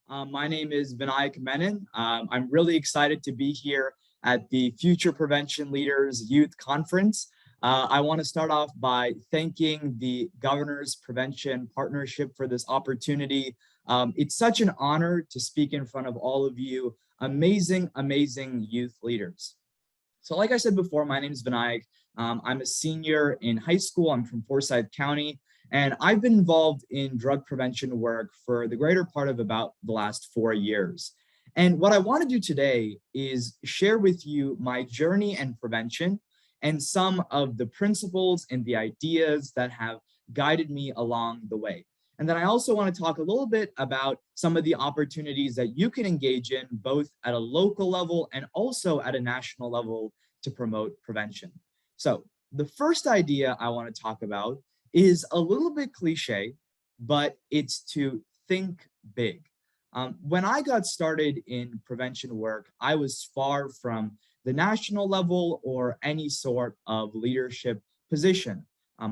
My name is Vinayak Menon. I'm really excited to be here at the Future Prevention Leaders Youth Conference. I want to start off by thanking the Governor's Prevention Partnership for this opportunity. It's such an honor to speak in front of all of you, amazing youth leaders. So like I said before, my name is Vinayak. I'm a senior in high school. I'm from Forsyth County, and I've been involved in drug prevention work for the greater part of about the last 4 years. And what I want to do today is share with you my journey and prevention and some of the principles and the ideas that have guided me along the way. And then I also want to talk a little bit about some of the opportunities that you can engage in both at a local level and also at a national level to promote prevention. So the first idea I want to talk about is a little bit cliche, but it's to think big. When I got started in prevention work, I was far from the national level or any sort of leadership position.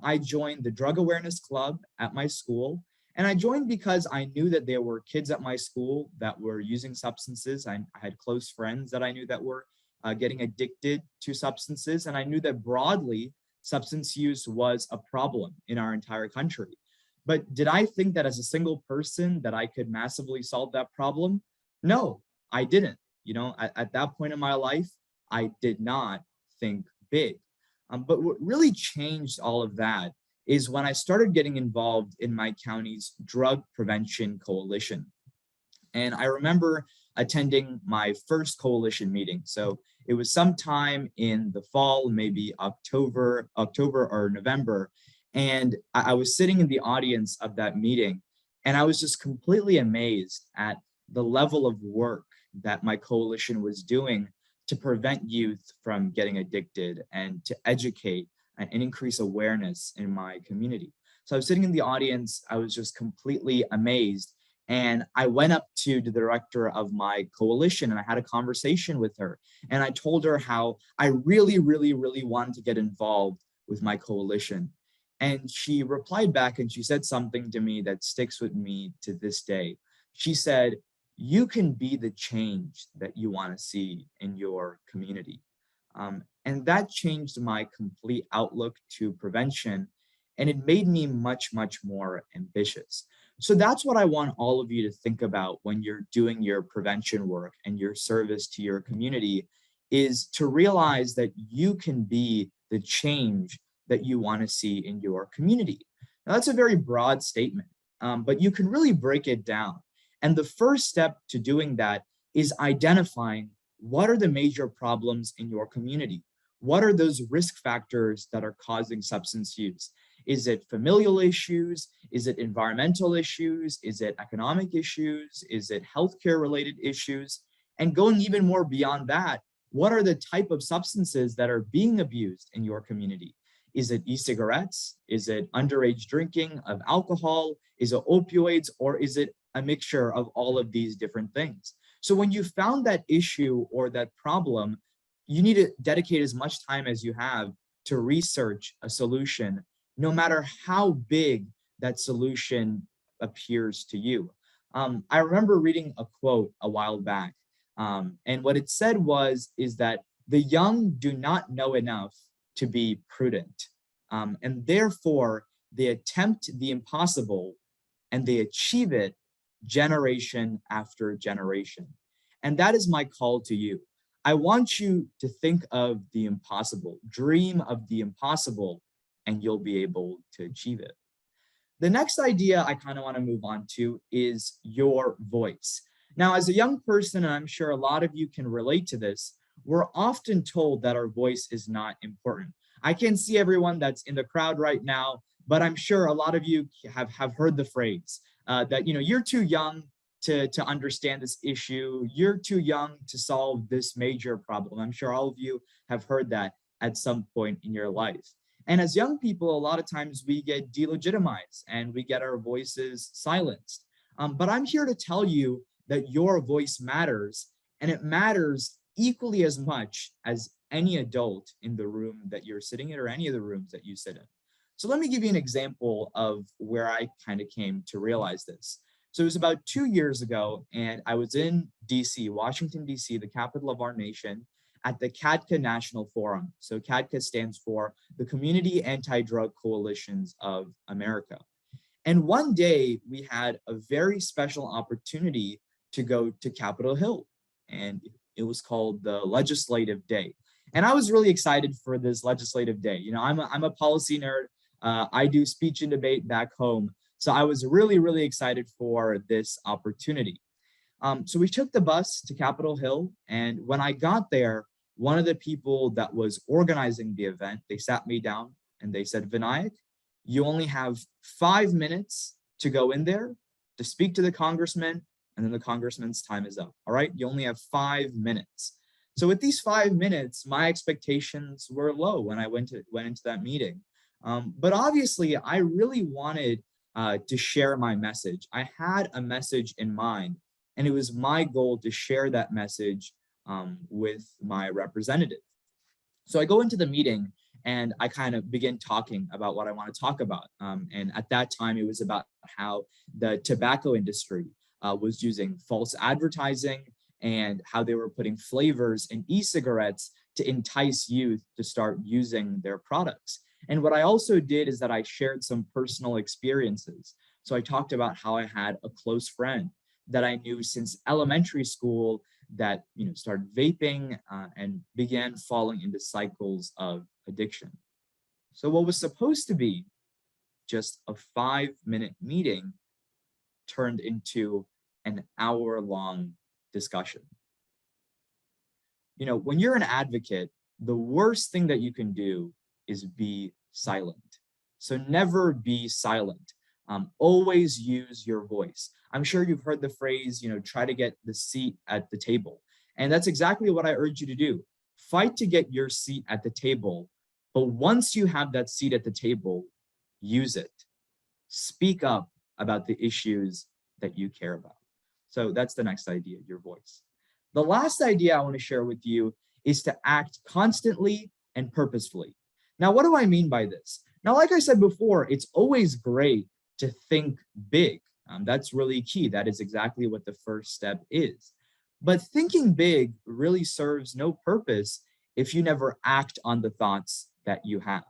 I joined the Drug Awareness Club at my school. And I joined because I knew that there were kids at my school that were using substances. I had close friends that I knew that were getting addicted to substances. And I knew that broadly, substance use was a problem in our entire country. But did I think that as a single person that I could massively solve that problem? No, I didn't. At that point in my life, I did not think big. But what really changed all of that is when I started getting involved in my county's drug prevention coalition. And I remember attending my first coalition meeting. So it was sometime in the fall, maybe October or November. And I was sitting in the audience of that meeting, and I was just completely amazed at the level of work that my coalition was doing to prevent youth from getting addicted and to educate and increase awareness in my community. So I was sitting in the audience, I was just completely amazed. And I went up to the director of my coalition and I had a conversation with her. And I told her how I really wanted to get involved with my coalition. And she replied back and she said something to me that sticks with me to this day. She said, "You can be the change that you want to see in your community." And that changed my complete outlook to prevention, and it made me much more ambitious. So that's what I want all of you to think about when you're doing your prevention work and your service to your community, is to realize that you can be the change that you want to see in your community. Now, that's a very broad statement, but you can really break it down. And the first step to doing that is identifying what are the major problems in your community. What are those risk factors that are causing substance use? Is it familial issues? Is it environmental issues? Is it economic issues? Is it healthcare related issues? And going even more beyond that, what are the type of substances that are being abused in your community? Is it e-cigarettes? Is it underage drinking of alcohol? Is it opioids? Or is it a mixture of all of these different things? So when you found that issue or that problem, you need to dedicate as much time as you have to research a solution, no matter how big that solution appears to you. I remember reading a quote a while back, and what it said is that the young do not know enough to be prudent, and therefore they attempt the impossible and they achieve it generation after generation. And that is my call to you. I want you to think of the impossible, dream of the impossible, and you'll be able to achieve it. The next idea I kind of want to move on to is your voice. Now, as a young person, and I'm sure a lot of you can relate to this, we're often told that our voice is not important. I can't see everyone that's in the crowd right now, but I'm sure a lot of you have heard the phrase that you're too young to understand this issue. You're too young to solve this major problem. I'm sure all of you have heard that at some point in your life. And as young people, a lot of times we get delegitimized and we get our voices silenced. But I'm here to tell you that your voice matters, and it matters equally as much as any adult in the room that you're sitting in or any of the rooms that you sit in. So let me give you an example of where I kind of came to realize this. So it was about 2 years ago, and I was in DC, Washington, DC, the capital of our nation, at the CADCA National Forum. So CADCA stands for the Community Anti-Drug Coalitions of America. And one day we had a very special opportunity to go to Capitol Hill, and it was called the Legislative Day. And I was really excited for this legislative day. You know, I'm a policy nerd. I do speech and debate back home. So I was really excited for this opportunity. So we took the bus to Capitol Hill, and when I got there, one of the people that was organizing the event, they sat me down and they said, Vinayak, you only have 5 minutes to go in there to speak to the congressman, and then the congressman's time is up. All right, you only have 5 minutes. So with these 5 minutes, my expectations were low when I went into that meeting. But obviously, I really wanted to share my message. I had a message in mind, and it was my goal to share that message with my representative. So I go into the meeting and I kind of begin talking about what I want to talk about. And at that time, it was about how the tobacco industry was using false advertising and how they were putting flavors in e-cigarettes to entice youth to start using their products. And what I also did is that I shared some personal experiences. So I talked about how I had a close friend that I knew since elementary school that started vaping and began falling into cycles of addiction. So what was supposed to be just a 5-minute meeting turned into an hour-long discussion. When you're an advocate, the worst thing that you can do is be silent. So never be silent. Always use your voice. I'm sure you've heard the phrase, try to get the seat at the table. And that's exactly what I urge you to do. Fight to get your seat at the table. But once you have that seat at the table, use it. Speak up about the issues that you care about. So that's the next idea, your voice. The last idea I want to share with you is to act constantly and purposefully. Now, what do I mean by this? Now, like I said before, it's always great to think big. That's really key. That is exactly what the first step is. But thinking big really serves no purpose if you never act on the thoughts that you have.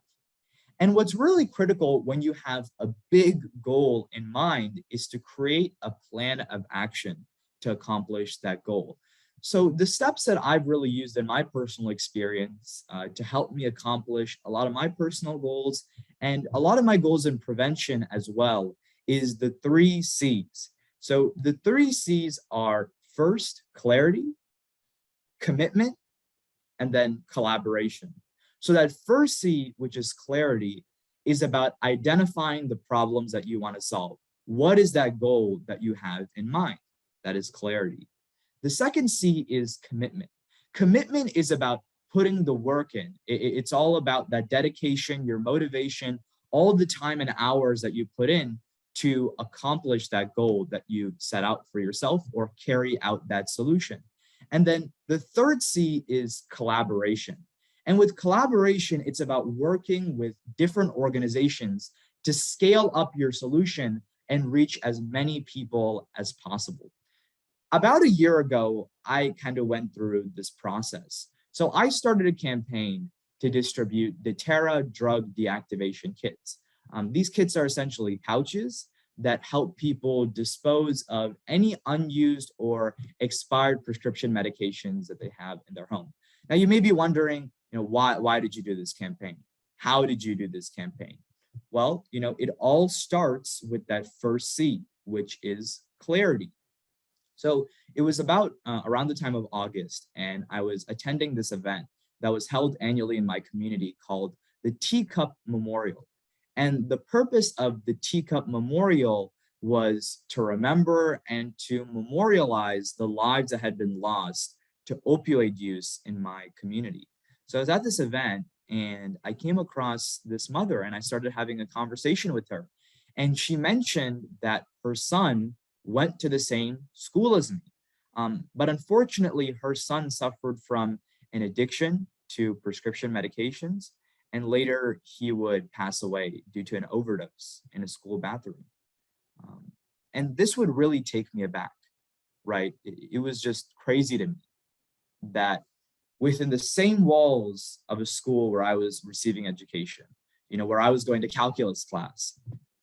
And what's really critical when you have a big goal in mind is to create a plan of action to accomplish that goal. So the steps that I've really used in my personal experience to help me accomplish a lot of my personal goals and a lot of my goals in prevention as well is the 3 C's. So the 3 C's are first, clarity, commitment, and then collaboration. So that first C, which is clarity, is about identifying the problems that you want to solve. What is that goal that you have in mind? That is clarity. The second C is commitment. Commitment is about putting the work in. It's all about that dedication, your motivation, all the time and hours that you put in to accomplish that goal that you set out for yourself or carry out that solution. And then the third C is collaboration. And with collaboration, it's about working with different organizations to scale up your solution and reach as many people as possible. About a year ago, I kind of went through this process. So I started a campaign to distribute the Terra drug deactivation kits. These kits are essentially pouches that help people dispose of any unused or expired prescription medications that they have in their home. Now, you may be wondering, why did you do this campaign? How did you do this campaign? Well, it all starts with that first C, which is clarity. So it was about around the time of August, and I was attending this event that was held annually in my community called the Teacup Memorial. And the purpose of the Teacup Memorial was to remember and to memorialize the lives that had been lost to opioid use in my community. So I was at this event and I came across this mother and I started having a conversation with her. And she mentioned that her son went to the same school as me. But unfortunately, her son suffered from an addiction to prescription medications, and later he would pass away due to an overdose in a school bathroom. And this would really take me aback, right? It was just crazy to me that within the same walls of a school where I was receiving education, where I was going to calculus class,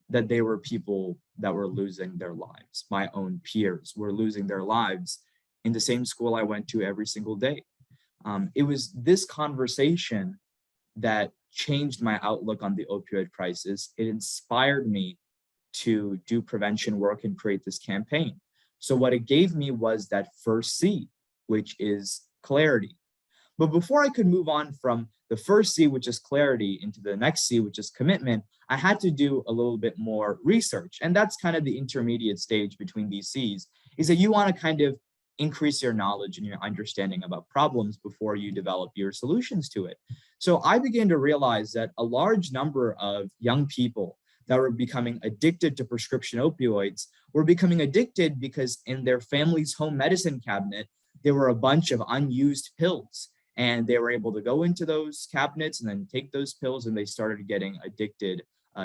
that there were people that were losing their lives. My own peers were losing their lives in the same school I went to every single day. It was this conversation that changed my outlook on the opioid crisis. It inspired me to do prevention work and create this campaign. So what it gave me was that first C, which is clarity. But before I could move on from the first C, which is clarity, into the next C, which is commitment, I had to do a little bit more research. And that's kind of the intermediate stage between these C's, is that you want to kind of increase your knowledge and your understanding about problems before you develop your solutions to it. So I began to realize that a large number of young people that were becoming addicted to prescription opioids were becoming addicted because in their family's home medicine cabinet, there were a bunch of unused pills. And they were able to go into those cabinets and then take those pills, and they started getting addicted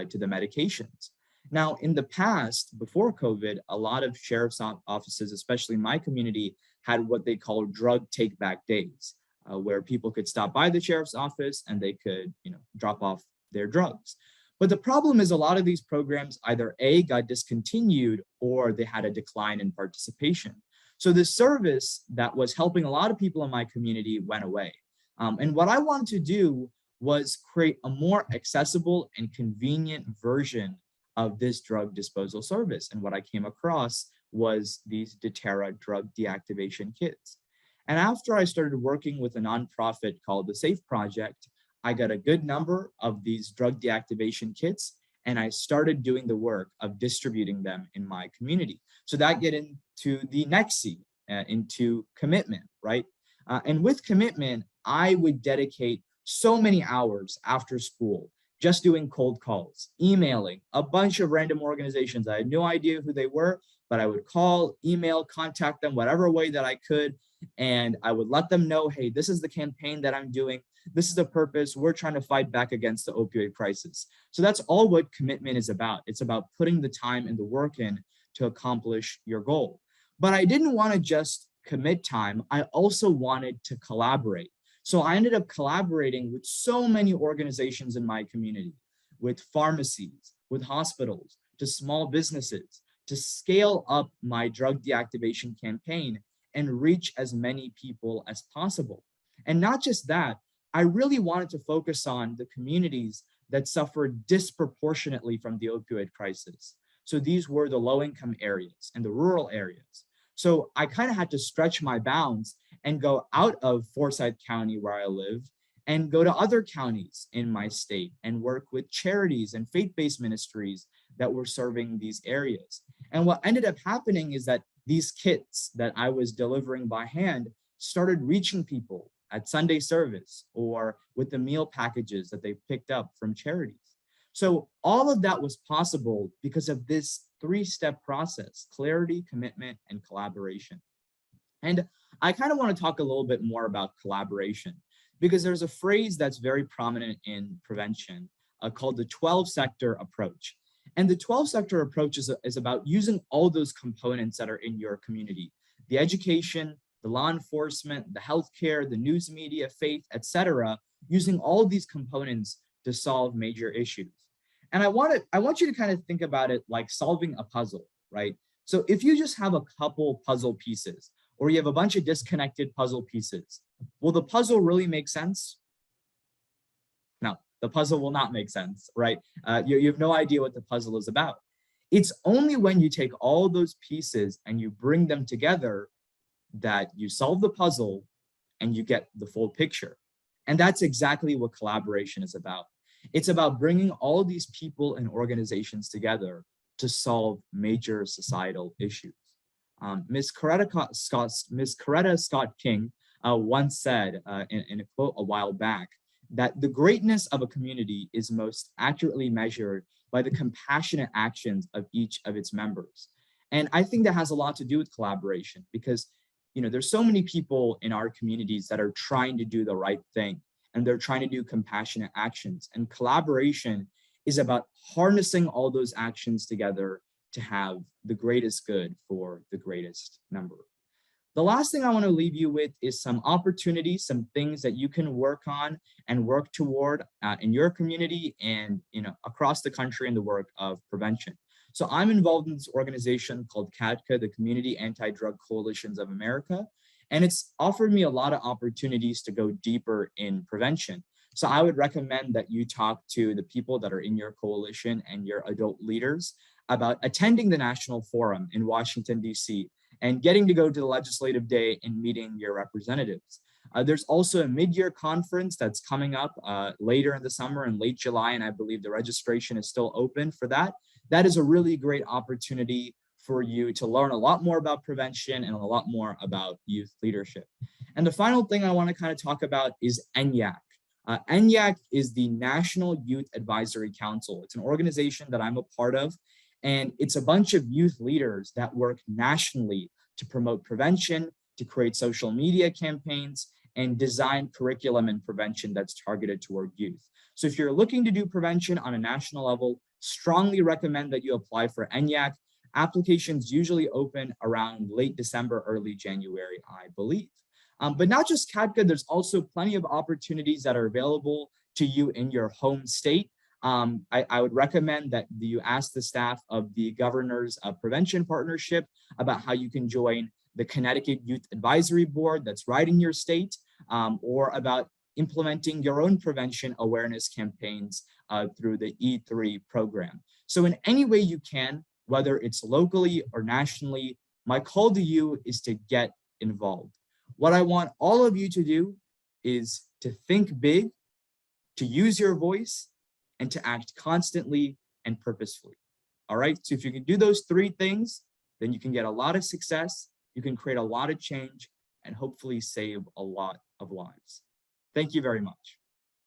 to the medications. Now, in the past, before COVID, a lot of sheriff's offices, especially in my community, had what they call drug take-back days, where people could stop by the sheriff's office and they could, drop off their drugs. But the problem is a lot of these programs either A, got discontinued, or they had a decline in participation. So this service that was helping a lot of people in my community went away. And what I wanted to do was create a more accessible and convenient version of this drug disposal service. And what I came across was these doTERRA drug deactivation kits. And after I started working with a nonprofit called the SAFE Project, I got a good number of these drug deactivation kits, and I started doing the work of distributing them in my community. So that get into the next C, into commitment, right? And with commitment, I would dedicate so many hours after school just doing cold calls, emailing a bunch of random organizations. I had no idea who they were, but I would call, email, contact them whatever way that I could. And I would let them know, hey, this is the campaign that I'm doing. This is the purpose. We're trying to fight back against the opioid crisis. So that's all what commitment is about. It's about putting the time and the work in to accomplish your goal. But I didn't want to just commit time. I also wanted to collaborate. So I ended up collaborating with so many organizations in my community, with pharmacies, with hospitals, to small businesses, to scale up my drug deactivation campaign and reach as many people as possible. And not just that, I really wanted to focus on the communities that suffered disproportionately from the opioid crisis. So these were the low-income areas and the rural areas. So I kind of had to stretch my bounds and go out of Forsyth County, where I live, and go to other counties in my state and work with charities and faith-based ministries that were serving these areas. And what ended up happening is that these kits that I was delivering by hand started reaching people at Sunday service or with the meal packages that they picked up from charities. So all of that was possible because of this three-step process: clarity, commitment, and collaboration. And I kind of want to talk a little bit more about collaboration, because there's a phrase that's very prominent in prevention called the 12-sector approach. And the 12-sector approach is about using all those components that are in your community: the education, the law enforcement, the healthcare, the news media, faith, etc., using all of these components to solve major issues. And I want you to kind of think about it like solving a puzzle, right? So if you just have a couple puzzle pieces, or you have a bunch of disconnected puzzle pieces, will the puzzle really make sense? No, the puzzle will not make sense, right? You have no idea what the puzzle is about. It's only when you take all those pieces and you bring them together that you solve the puzzle and you get the full picture. And that's exactly what collaboration is about. It's about bringing all these people and organizations together to solve major societal issues. Ms. Coretta Scott King once said in a quote a while back that the greatness of a community is most accurately measured by the compassionate actions of each of its members. And I think that has a lot to do with collaboration, because there's so many people in our communities that are trying to do the right thing, and they're trying to do compassionate actions. And collaboration is about harnessing all those actions together to have the greatest good for the greatest number. The last thing I want to leave you with is some opportunities, some things that you can work on and work toward in your community and across the country in the work of prevention. So I'm involved in this organization called CADCA, the Community Anti-Drug Coalitions of America, and it's offered me a lot of opportunities to go deeper in prevention. So I would recommend that you talk to the people that are in your coalition and your adult leaders about attending the National Forum in Washington, D.C., and getting to go to the legislative day and meeting your representatives. There's also a mid-year conference that's coming up later in the summer in late July, and I believe the registration is still open for that. That is a really great opportunity for you to learn a lot more about prevention and a lot more about youth leadership. And the final thing I want to kind of talk about is ENYAC. ENYAC is the National Youth Advisory Council. It's an organization that I'm a part of, and it's a bunch of youth leaders that work nationally to promote prevention, to create social media campaigns, and design curriculum and prevention that's targeted toward youth. So if you're looking to do prevention on a national level, strongly recommend that you apply for ENYAC. Applications usually open around late December, early January, I believe. But not just CADCA, there's also plenty of opportunities that are available to you in your home state. I would recommend that you ask the staff of the Governor's Prevention Partnership about how you can join the Connecticut Youth Advisory Board that's right in your state, or about implementing your own prevention awareness campaigns through the E3 program. So in any way you can, whether it's locally or nationally, my call to you is to get involved. What I want all of you to do is to think big, to use your voice, and to act constantly and purposefully. All right, so if you can do those three things, then you can get a lot of success, you can create a lot of change, and hopefully save a lot of lives. Thank you very much.